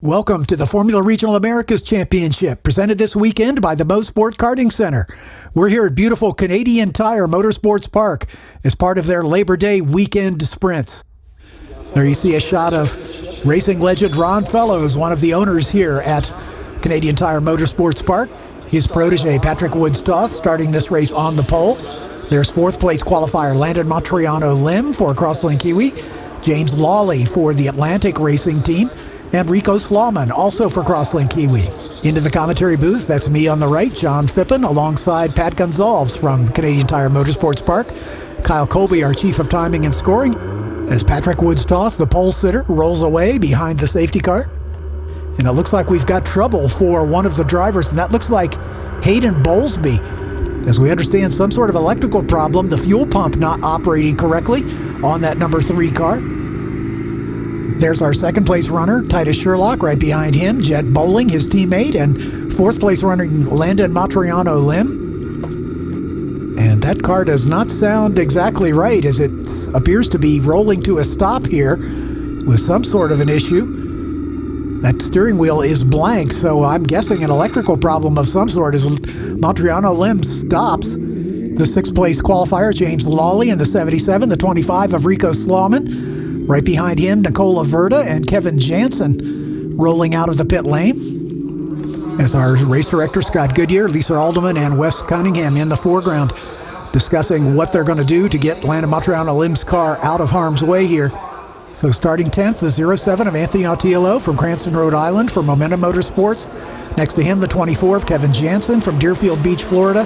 Welcome to the Formula Regional Americas Championship, presented this weekend by the Mosport Karting Center. We're here at beautiful Canadian Tire Motorsport Park as part of their Labor Day weekend sprints. There you see a shot of racing legend Ron Fellows, one of the owners here at Canadian Tire Motorsport Park. His protege, Patrick Woods-Toth, starting this race on the pole. There's fourth place qualifier Landan Matriano Lim for Crosslink Kiwi, James Lawley for the Atlantic Racing Team, and Ricco Shlaimoun, also for Crosslink Kiwi. Into the commentary booth, that's me on the right, John Fippin, alongside Pat Gonzalez from Canadian Tire Motorsports Park. Kyle Colby, our chief of timing and scoring, as Patrick Woods-Toth, the pole sitter, rolls away behind the safety car. And it looks like we've got trouble for one of the drivers, and that looks like Hayden Bowlsbey. As we understand, some sort of electrical problem, the fuel pump not operating correctly on that number 3 car. There's our second place runner, Titus Sherlock, right behind him. Jett Bowling, his teammate, and fourth place runner, Landan Matriano Lim. And that car does not sound exactly right, as it appears to be rolling to a stop here with some sort of an issue. That steering wheel is blank, so I'm guessing an electrical problem of some sort as Matriano Lim stops. The sixth place qualifier, James Lawley, in the 77, the 25 of Ricco Shlaimoun. Right behind him, Nicole Havrda and Kevin Jansen rolling out of the pit lane. As our race director, Scott Goodyear, Lisa Alderman, and Wes Cunningham in the foreground discussing what they're going to do to get Landan Matriano Lim's car out of harm's way here. So starting 10th, the 07 of Anthony Autiello from Cranston, Rhode Island for Momentum Motorsports. Next to him, the 24 of Kevin Jansen from Deerfield Beach, Florida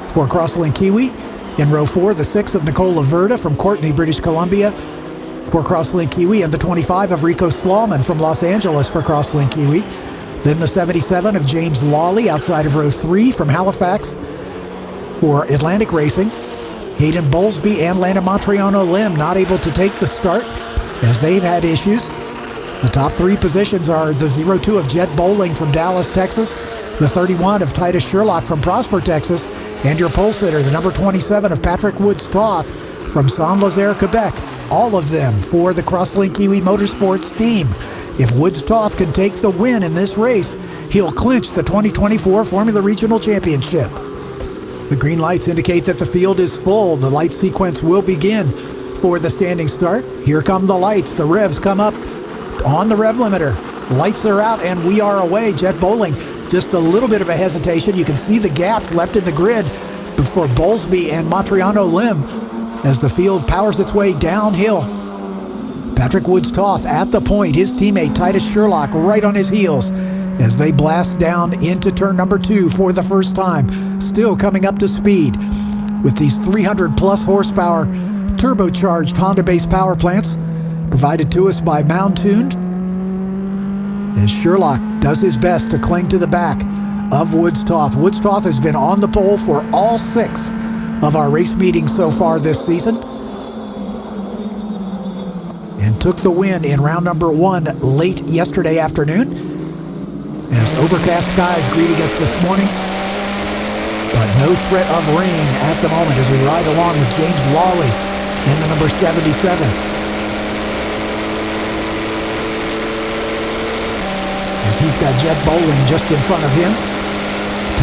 for Crosslink Kiwi. In row 4, the 6 of Nicole Havrda from Courtenay, British Columbia for Crosslink Kiwi, and the 25 of Ricco Shlaimoun from Los Angeles for Crosslink Kiwi. Then the 77 of James Lawley outside of row 3 from Halifax for Atlantic Racing. Hayden Bowlsbey and Landan Matriano Lim not able to take the start as they've had issues. The top 3 positions are the 02 of Jett Bowling from Dallas, Texas, the 31 of Titus Sherlock from Prosper, Texas, and your pole sitter, the number 27 of Patrick Woods-Toth from St-Lazare, Quebec. All of them for the Crosslink Kiwi Motorsports team. If Woods-Toth can take the win in this race, he'll clinch the 2024 Formula Regional Championship. The green lights indicate that the field is full. The light sequence will begin for the standing start. Here come the lights. The revs come up on the rev limiter. Lights are out and we are away. Jett Bowling, just a little bit of a hesitation. You can see the gaps left in the grid before Bowlsbey and Matriano Lim as the field powers its way downhill. Patrick Woods-Toth at the point, his teammate Titus Sherlock right on his heels as they blast down into turn number 2 for the first time, still coming up to speed with these 300 plus horsepower turbocharged Honda-based power plants provided to us by Mound Tuned, as Sherlock does his best to cling to the back of Woods-Toth. Woods-Toth has been on the pole for all 6 of our race meetings so far this season and took the win in round number 1 late yesterday afternoon as overcast skies greeting us this morning, but no threat of rain at the moment as we ride along with James Lawley in the number 77. As he's got Jett Bowling just in front of him,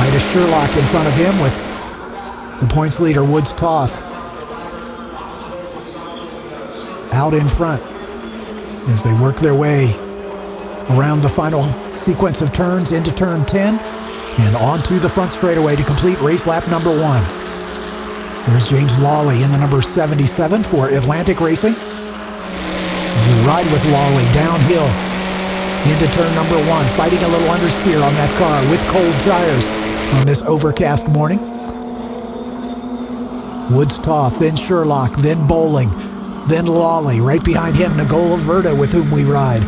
Titus Sherlock in front of him with the points leader, Woods-Toth, out in front as they work their way around the final sequence of turns into turn 10 and onto the front straightaway to complete race lap number 1. There's James Lawley in the number 77 for Atlantic Racing. As we ride with Lawley downhill into turn number 1, fighting a little understeer on that car with cold tires on this overcast morning. Woods-Toth, then Sherlock, then Bowling, then Lawley. Right behind him, Nicole Havrda, with whom we ride.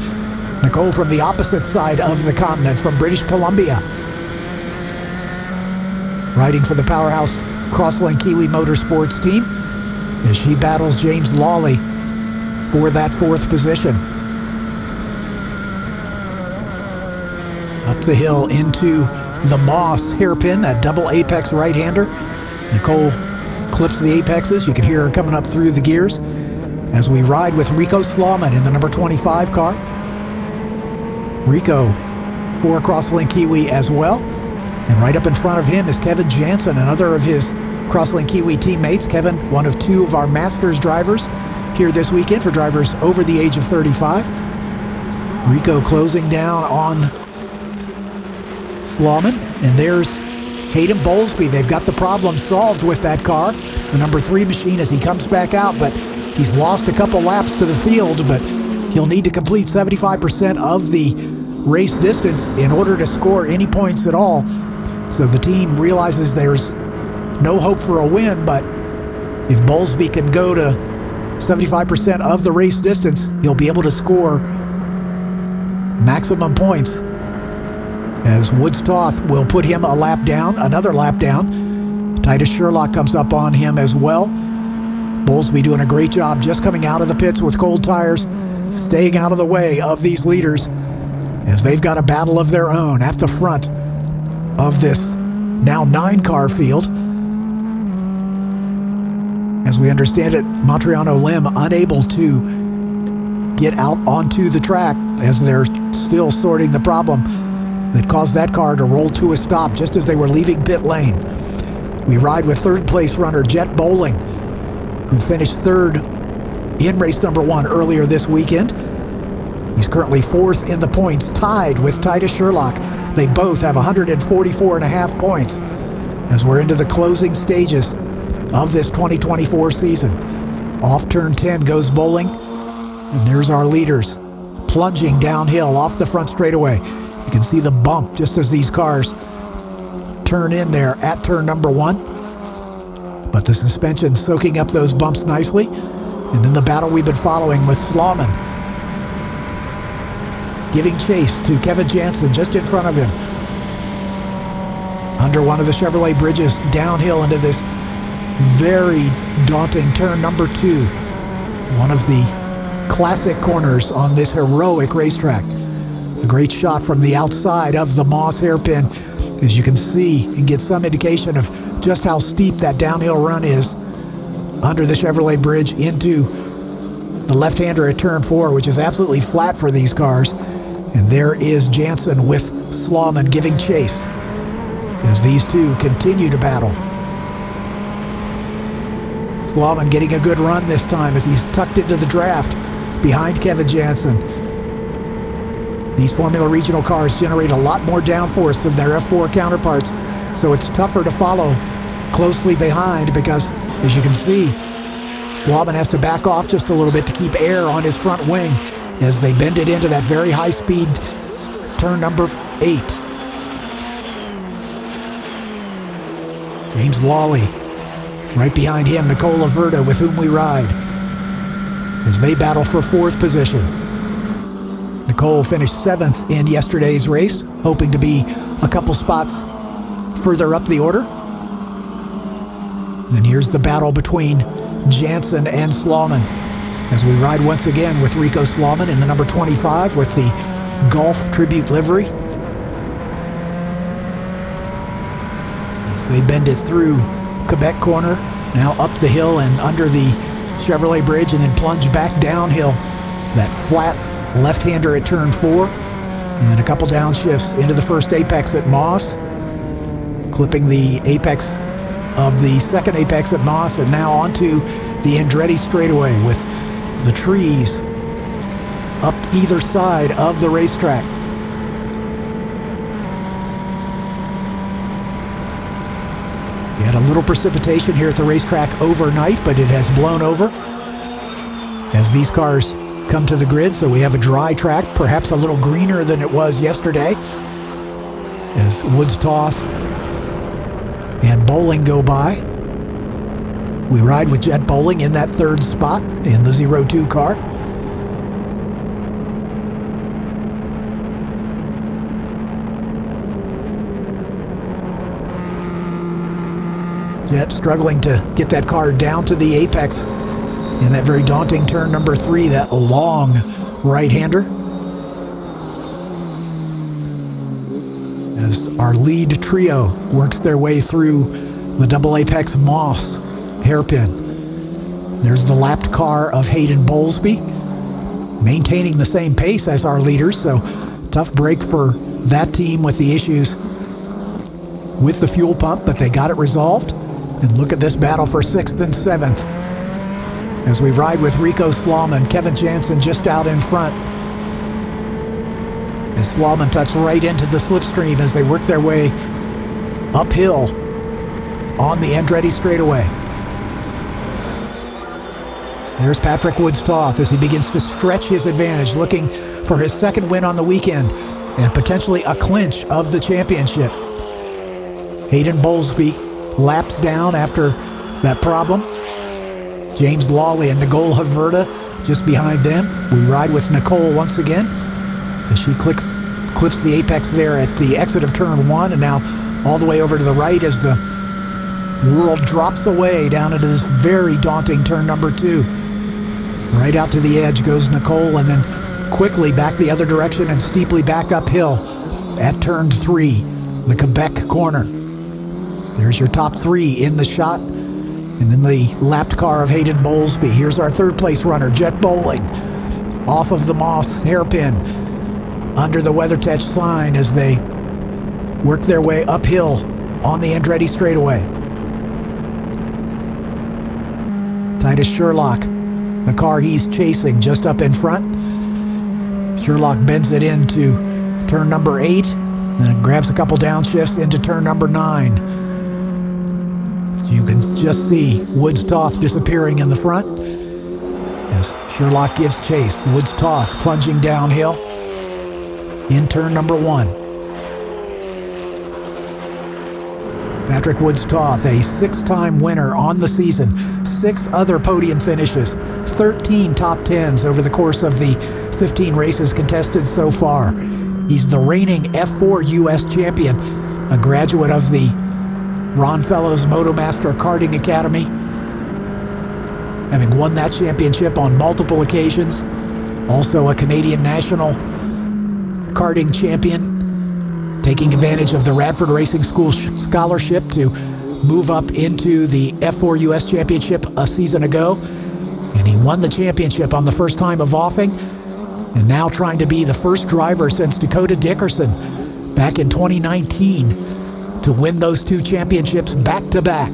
Nicole from the opposite side of the continent, from British Columbia. Riding for the powerhouse Crosslink Kiwi Motorsports team as she battles James Lawley for that 4th position. Up the hill into the Moss hairpin, that double apex right-hander. Nicole clips the apexes. You can hear her coming up through the gears as we ride with Ricco Shlaimoun in the number 25 car. Ricco, 4 crosslink Kiwi as well. And right up in front of him is Kevin Jansen, another of his crosslink Kiwi teammates. Kevin, one of 2 of our Masters drivers here this weekend for drivers over the age of 35. Ricco closing down on Shlaimoun. And there's Hayden Bowlsbey. They've got the problem solved with that car, the number 3 machine, as he comes back out, but he's lost a couple laps to the field, but he'll need to complete 75% of the race distance in order to score any points at all. So the team realizes there's no hope for a win, but if Bowlsbey can go to 75% of the race distance, he'll be able to score maximum points, as Woods-Toth will put him a lap down, another lap down. Titus Sherlock comes up on him as well. Bowlsbey doing a great job just coming out of the pits with cold tires, staying out of the way of these leaders, as they've got a battle of their own at the front of this now 9-car field. As we understand it, Matriano Lim unable to get out onto the track as they're still sorting the problem that caused that car to roll to a stop just as they were leaving pit lane. We ride with 3rd place runner Jett Bowling, who finished 3rd in race number 1 earlier this weekend. He's currently 4th in the points, tied with Titus Sherlock. They both have 144.5 points as we're into the closing stages of this 2024 season. Off turn 10 goes Bowling, and there's our leaders plunging downhill off the front straightaway. You can see the bump just as these cars turn in there at turn number 1. But the suspension soaking up those bumps nicely. And then the battle we've been following with Shlaimoun giving chase to Kevin Jansen just in front of him under one of the Chevrolet bridges downhill into this very daunting turn number 2. One of the classic corners on this heroic racetrack. A great shot from the outside of the Moss hairpin, as you can see and get some indication of just how steep that downhill run is under the Chevrolet bridge into the left-hander at turn 4, which is absolutely flat for these cars. And there is Jansen with Shlaimoun giving chase as these two continue to battle. Shlaimoun getting a good run this time as he's tucked into the draft behind Kevin Jansen. These Formula Regional cars generate a lot more downforce than their F4 counterparts, so it's tougher to follow closely behind because, as you can see, Shlaimoun has to back off just a little bit to keep air on his front wing as they bend it into that very high-speed turn number 8. James Lawley, right behind him, Nicole Havrda, with whom we ride, as they battle for 4th position. Nicole finished 7th in yesterday's race, hoping to be a couple spots further up the order. And here's the battle between Jansen and Shlaimoun as we ride once again with Ricco Shlaimoun in the number 25 with the Golf Tribute livery. As they bend it through Quebec corner, now up the hill and under the Chevrolet bridge, and then plunge back downhill. That flat left-hander at turn 4, and then a couple downshifts into the first apex at Moss, clipping the apex of the second apex at Moss, and now onto the Andretti straightaway with the trees up either side of the racetrack. We had a little precipitation here at the racetrack overnight, but it has blown over as these cars come to the grid, so we have a dry track, perhaps a little greener than it was yesterday, as Woods-Toth and Bowling go by. We ride with Jett Bowling in that 3rd spot in the 02 car. Jett struggling to get that car down to the apex in that very daunting turn number 3, that long right-hander. As our lead trio works their way through the double apex Moss hairpin. There's the lapped car of Hayden Bowlsbey, maintaining the same pace as our leaders, so Tough break for that team with the issues with the fuel pump, but they got it resolved. And look at this battle for 6th and 7th as we ride with Ricco, Shlaimoun, Kevin Jansen just out in front. As Shlaimoun touched right into the slipstream as they work their way uphill on the Andretti straightaway. There's Patrick Woods-Toth as he begins to stretch his advantage, looking for his second win on the weekend and potentially a clinch of the championship. Hayden Bowlsbey laps down after that problem. James Lawley and Nicole Havrda just behind them. We ride with Nicole once again as she clips the apex there at the exit of turn 1, and now all the way over to the right as the world drops away down into this very daunting turn number 2. Right out to the edge goes Nicole, and then quickly back the other direction and steeply back uphill at turn 3, the Quebec corner. There's your top 3 in the shot, and then the lapped car of Hayden Bowlsbey. Here's our third place runner, Jett bowling off of the Moss hairpin under the WeatherTech sign as they work their way uphill on the Andretti straightaway. Titus Sherlock, the car he's chasing, just up in front. Sherlock bends it into turn number 8, and it grabs a couple downshifts into turn number 9. You can just see Woods-Toth disappearing in the front as Sherlock gives chase. Woods-Toth plunging downhill in turn number 1. Patrick Woods-Toth, a 6-time winner on the season, 6 other podium finishes, 13 top 10s over the course of the 15 races contested so far. He's the reigning F4 U.S. champion, a graduate of the Ron Fellows Motomaster Karting Academy, having won that championship on multiple occasions. Also a Canadian National Karting champion, taking advantage of the Radford Racing School scholarship to move up into the F4 U.S. Championship a season ago. And he won the championship on the first time of offing, and now trying to be the first driver since Dakota Dickerson back in 2019 to win those 2 championships back-to-back.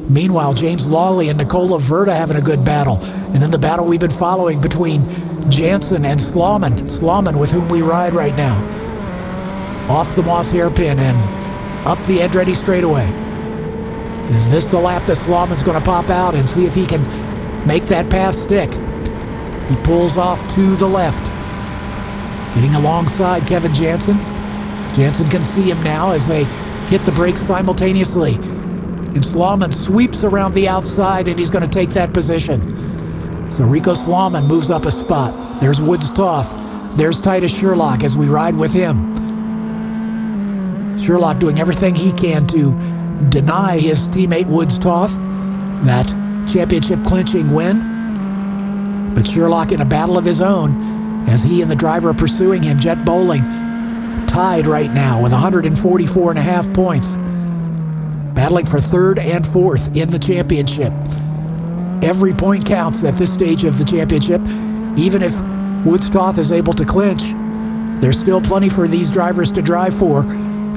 Meanwhile, James Lawley and Nicole Havrda having a good battle. And then the battle we've been following between Jansen and Shlaimoun, with whom we ride right now. Off the Moss hairpin and up the Andretti straightaway. Is this the lap that Shlaimoun's going to pop out and see if he can make that pass stick? He pulls off to the left, getting alongside Kevin Jansen. Jansen can see him now as they hit the brakes simultaneously. And Shlaimoun sweeps around the outside, and he's going to take that position. So Ricco Shlaimoun moves up a spot. There's Woods-Toth. There's Titus Sherlock as we ride with him. Sherlock doing everything he can to deny his teammate Woods-Toth that championship clinching win. But Sherlock in a battle of his own as he and the driver pursuing him, Jett bowling, tied right now with 144.5 points. Battling for 3rd and 4th in the championship. Every point counts at this stage of the championship. Even if Woods-Toth is able to clinch, there's still plenty for these drivers to drive for,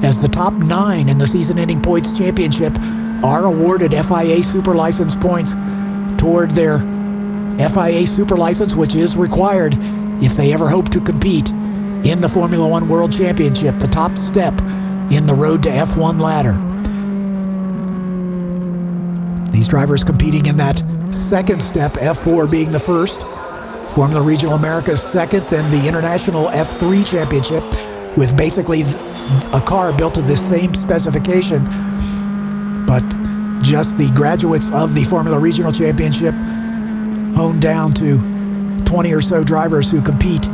as the top 9 in the season-ending points championship are awarded FIA Super License points toward their FIA Super License, which is required if they ever hope to compete in the Formula One World Championship, the top step in the road to F1 ladder. These drivers competing in that second step, F4 being the first, Formula Regional America's second, and the International F3 Championship, with basically a car built to this same specification, but just the graduates of the Formula Regional Championship honed down to 20 or so drivers who compete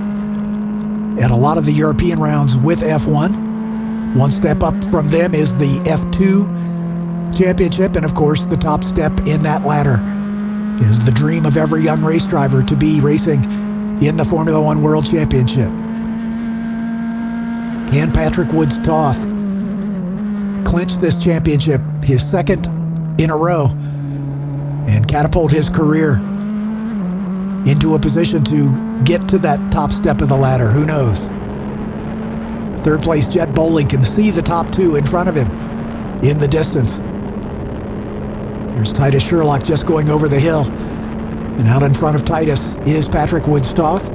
at a lot of the European rounds with F1. One step up from them is the F2 Championship, and of course the top step in that ladder is the dream of every young race driver, to be racing in the Formula One World Championship. Can Patrick Woods-Toth clinch this championship, his second in a row, and catapult his career into a position to get to that top step of the ladder. Who knows? Third place Jett Bowling can see the top two in front of him in the distance. There's Titus Sherlock just going over the hill. And out in front of Titus is Patrick Woods-Toth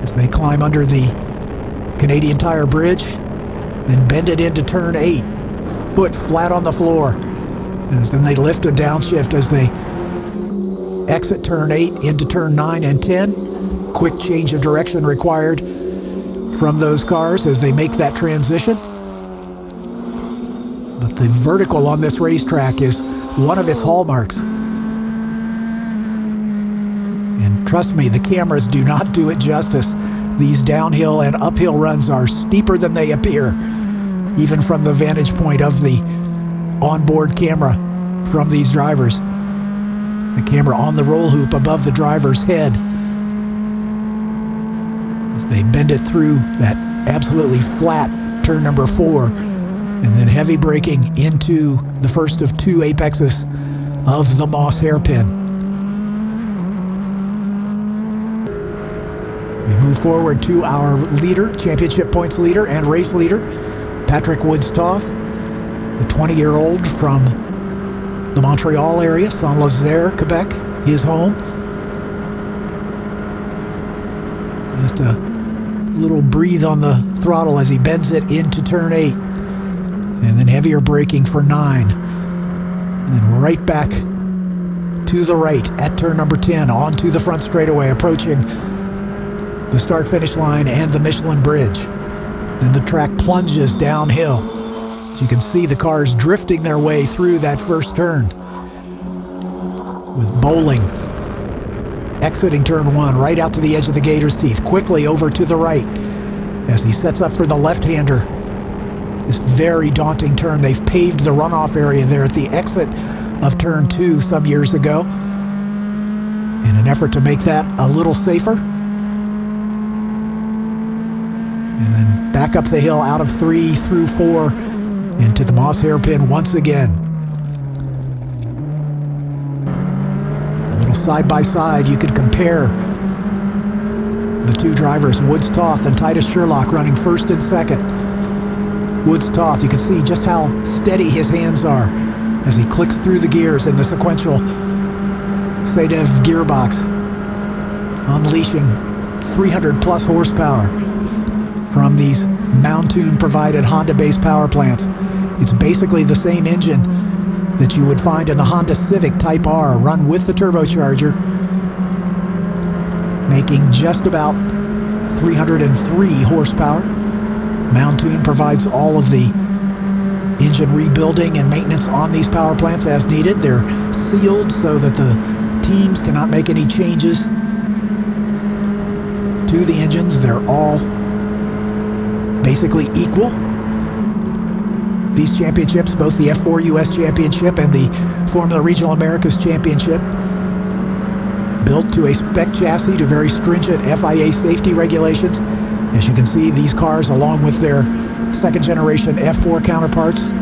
as they climb under the Canadian Tire Bridge, then bend it into turn 8, foot flat on the floor. As then they lift and downshift as they exit turn 8 into turn 9 and 10. Quick change of direction required from those cars as they make that transition. But the vertical on this racetrack is one of its hallmarks. And trust me, the cameras do not do it justice. These downhill and uphill runs are steeper than they appear, even from the vantage point of the onboard camera from these drivers. The camera on the roll hoop above the driver's head as they bend it through that absolutely flat turn number 4, and then heavy braking into the first of 2 apexes of the Moss hairpin. We move forward to our leader, championship points leader and race leader, Patrick Woods-Toth, the 20-year-old from the Montreal area, St-Lazare, Quebec, his home. Just a little breathe on the throttle as he bends it into turn 8. And then heavier braking for 9. And then right back to the right at turn number 10, onto the front straightaway, approaching the start-finish line and the Michelin Bridge. Then the track plunges downhill. As you can see the cars drifting their way through that first turn, with Bowling exiting turn 1 right out to the edge of the gator's teeth, quickly over to the right as he sets up for the left-hander. This very daunting turn. They've paved the runoff area there at the exit of turn 2 some years ago in an effort to make that a little safer. And then back up the hill out of 3 through 4 into the Moss hairpin once again. A little side by side, you could compare the two drivers, Woods-Toth and Titus Sherlock, running first and second. Woods-Toth, you can see just how steady his hands are as he clicks through the gears in the sequential Sadev gearbox, unleashing 300 plus horsepower from these Mountoon provided Honda based power plants. It's basically the same engine that you would find in the Honda Civic Type R, run with the turbocharger, making just about 303 horsepower. Mountoon provides all of the engine rebuilding and maintenance on these power plants as needed. They're sealed so that the teams cannot make any changes to the engines. They're all basically equal. These championships, both the F4 US Championship and the Formula Regional Americas Championship, built to a spec chassis to very stringent FIA safety regulations. As you can see, these cars, along with their second generation F4 counterparts,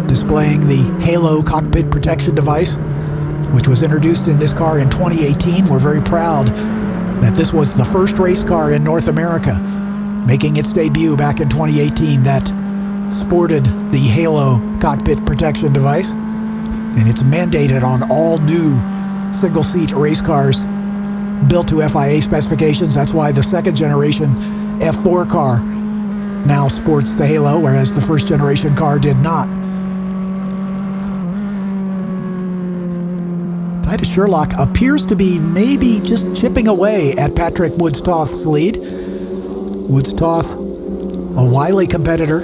displaying the Halo cockpit protection device, which was introduced in this car in 2018. We're very proud that this was the first race car in North America, making its debut back in 2018, that sported the Halo cockpit protection device. And it's mandated on all new single-seat race cars built to FIA specifications. That's why the second generation F4 car now sports the Halo, whereas the first generation car did not. Titus Sherlock appears to be maybe just chipping away at Patrick Woods-Toth's lead. Woods-Toth, a wily competitor,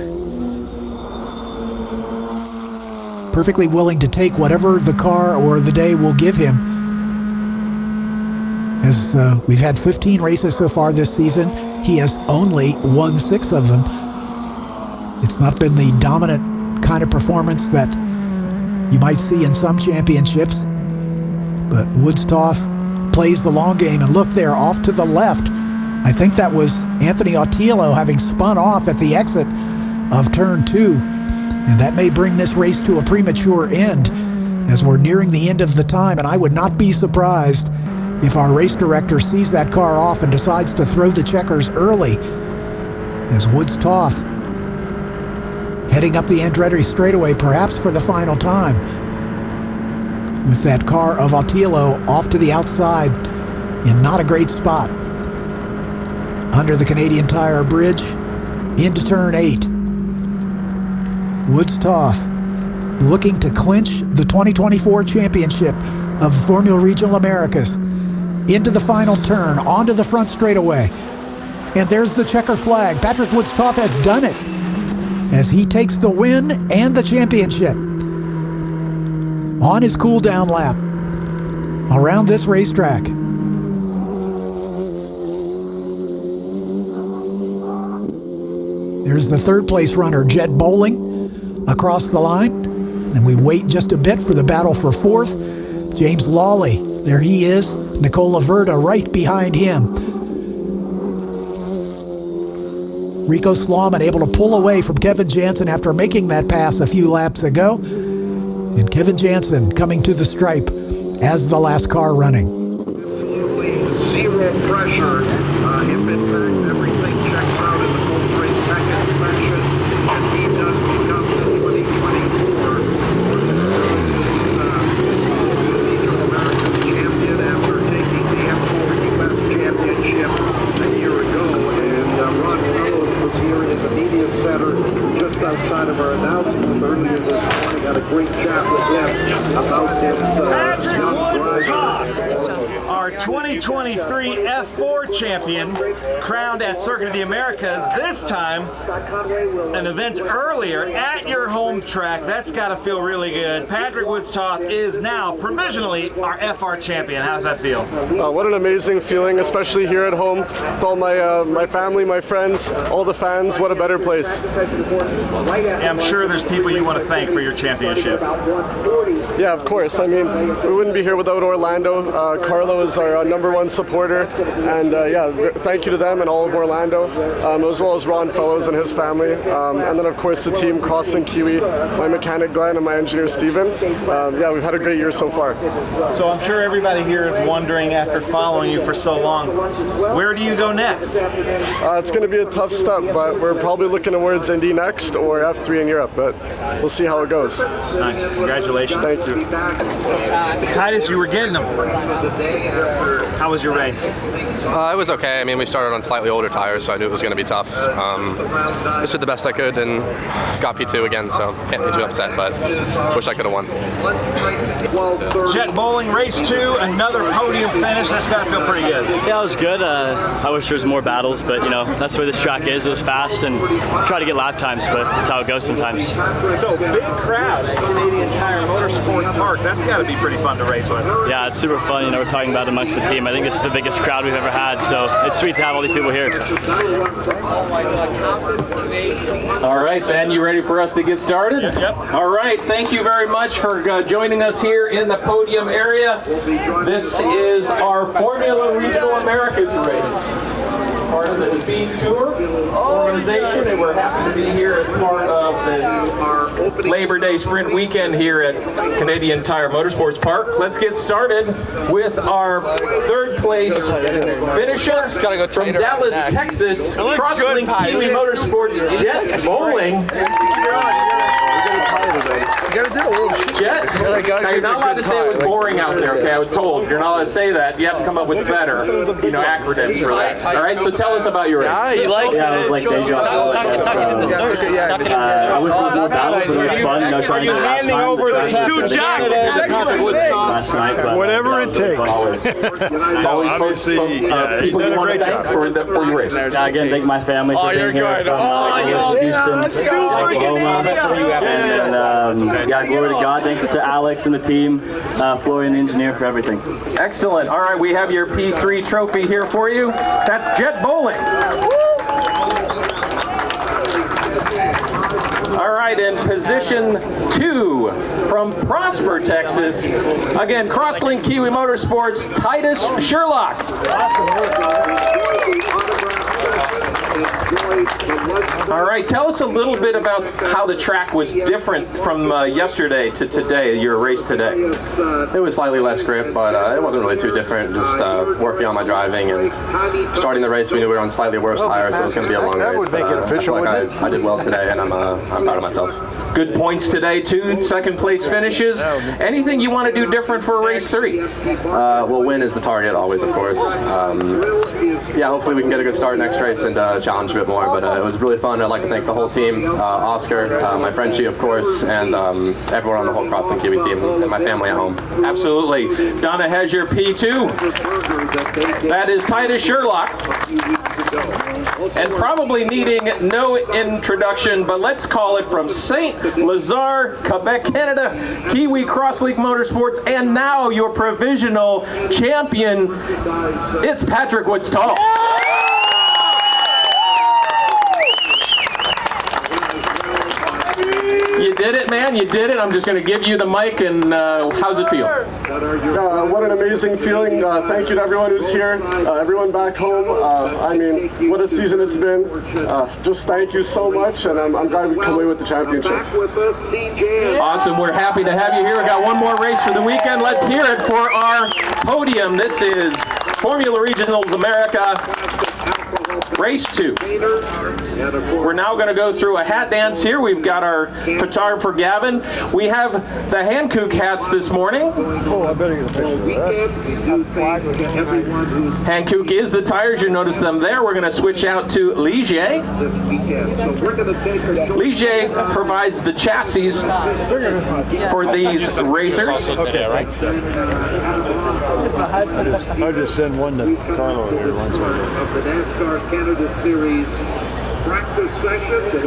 perfectly willing to take whatever the car or the day will give him. As we've had 15 races so far this season, he has only won 6 of them. It's not been the dominant kind of performance that you might see in some championships, but Woods-Toth plays the long game. And look there, off to the left, I think that was Anthony Autillo having spun off at the exit of turn 2. And that may bring this race to a premature end as we're nearing the end of the time. And I would not be surprised if our race director sees that car off and decides to throw the checkers early, as Woods-Toth heading up the Andretti straightaway, perhaps for the final time, with that car of Attilo off to the outside in not a great spot. Under the Canadian Tire bridge, into turn 8. Woods-Toth looking to clinch the 2024 championship of Formula Regional Americas. Into the final turn, onto the front straightaway. And there's the checker flag. Patrick Woods-Toth has done it as he takes the win and the championship on his cool-down lap around this racetrack. There's the third place runner, Jett bowling across the line. And we wait just a bit for the battle for fourth. James Lawley, there he is. Nicole Havrda right behind him. Ricco Shlaimoun able to pull away from Kevin Jansen after making that pass a few laps ago. And Kevin Jansen coming to the stripe as the last car running. Absolutely zero pressure. If in fact everything checks out in the full race tech inspection, and he does become the 2024 Regional American champion after taking the F4 US Championship a year ago. And Ron Fellows was here in the media center just outside of our announcement earlier this morning. Had a great chat with him about his Patrick Woods-Toth, our 2023 F4 champion, crowned at Circuit of the Americas, this time an event earlier at your home track. That's got to feel really good. Patrick Woods-Toth is now provisionally our FR champion. How's that feel? What an amazing feeling, especially here at home with all my family, my friends, all the fans. What a better place. Yeah, I'm sure there's people you want to thank for your championship. Yeah, of course. I mean, we wouldn't be here without Orlando. Carlo is our number one supporter, and yeah, thank you to them and all of Orlando, as well as Ron Fellows and his family, and then of course the team, Cross and Kiwi, my mechanic Glenn, and my engineer Steven. Yeah, we've had a great year so far. So I'm sure everybody here is wondering, after following you for so long, where do you go next? It's going to be a tough step, but we're probably looking towards Indy next or F3 in Europe, but we'll see how it goes. Nice. Congratulations. Thank you. Titus, you were getting them. How was your race? It was okay. I mean, we started on slightly older tires, so I knew it was going to be tough. Just did the best I could and got P2 again, so can't be too upset, but wish I could have won. Jett bowling, race 2, another podium finish. That's got to feel pretty good. Yeah, it was good. I wish there was more battles, but you know, that's where this track is. It was fast and try to get lap times, but that's how it goes sometimes. So, big crowd at Canadian Tire Motorsport Park. That's got to be pretty fun to race with. Yeah, it's super fun. You know, we're talking about it amongst the team. I think this is the biggest crowd we've ever had, so it's sweet to have all these people here. All right, Ben, you ready for us to get started? Yep. All right, thank you very much for joining us here in the podium area. This is our Formula Regional Americas race, part of the Speed Tour organization, and we're happy to be here as part of our Labor Day Sprint weekend here at Canadian Tire Motorsports Park. Let's get started with our third place finisher from Dallas, Texas, Crosslink Kiwi Motorsports, Jett bowling. Jett, now you're not allowed to say it was boring out there, okay? I was told. You're not allowed to say that. You have to come up with better, acronyms for that. All right, so tell us about your race. Yeah, he likes it. Yeah, it was like deja vu. I wish there was more battles, but it was fun. You know, Are you handing over the Patrick Woods-Toth last night, but Whatever it takes. Always obviously, people you want to thank for your race. Yeah, again, thank my family for being here from Houston, Oklahoma, and yeah, glory to God. Thanks to Alex and the team, Florian, the engineer, for everything. Excellent. All right, we have your P3 trophy here for you. That's Jett bowling. All right, in position 2 from Prosper, Texas. Again, Crosslink Kiwi Motorsports, Titus Sherlock. All right, tell us a little bit about how the track was different from yesterday to today, your race today. It was slightly less grip, but it wasn't really too different. Just working on my driving and starting the race. We knew we were on slightly worse tires, so it was going to be a long race. That would make it official, wouldn't it? I did well today, and I'm proud of myself. Good points today, 2 second place finishes. Anything you want to do different for race 3? Well, win is the target always, of course. Yeah, hopefully we can get a good start next race and challenge a bit more, but it was really fun. I'd like to thank the whole team, Oscar, my friend Chi, of course, and everyone on the whole Cross and Kiwi team, and my family at home. Absolutely. Donna has your P2. That is Titus Sherlock. And probably needing no introduction, but let's call it from St-Lazare, Quebec, Canada, Kiwi Cross League Motorsports, and now your provisional champion, it's Patrick Woods-Toth. You did it, man. You did it. I'm just going to give you the mic, and how's it feel? What an amazing feeling. Thank you to everyone who's here, everyone back home. I mean, what a season it's been. Just thank you so much, and I'm glad we come away with the championship. Awesome. We're happy to have you here. We got one more race for the weekend. Let's hear it for our podium. This is Formula Regionals America. Race 2. We're now going to go through a hat dance here. We've got our photographer Gavin. We have the Hankook hats this morning. Oh, I better get a picture of that. Hankook is the tires. You notice them there. We're going to switch out to Ligier. Ligier provides the chassis for these racers. Okay, right. I'll just send one to Carlo here once I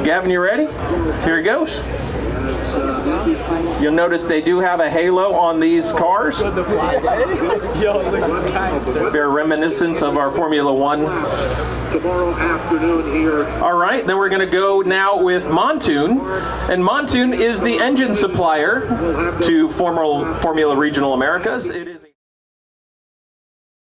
Gavin, you ready? Here it goes. You'll notice they do have a halo on these cars. They're reminiscent of our Formula One. Tomorrow afternoon here. All right, then we're going to go now with Montoon. And Montoon is the engine supplier to Formula Regional Americas. It is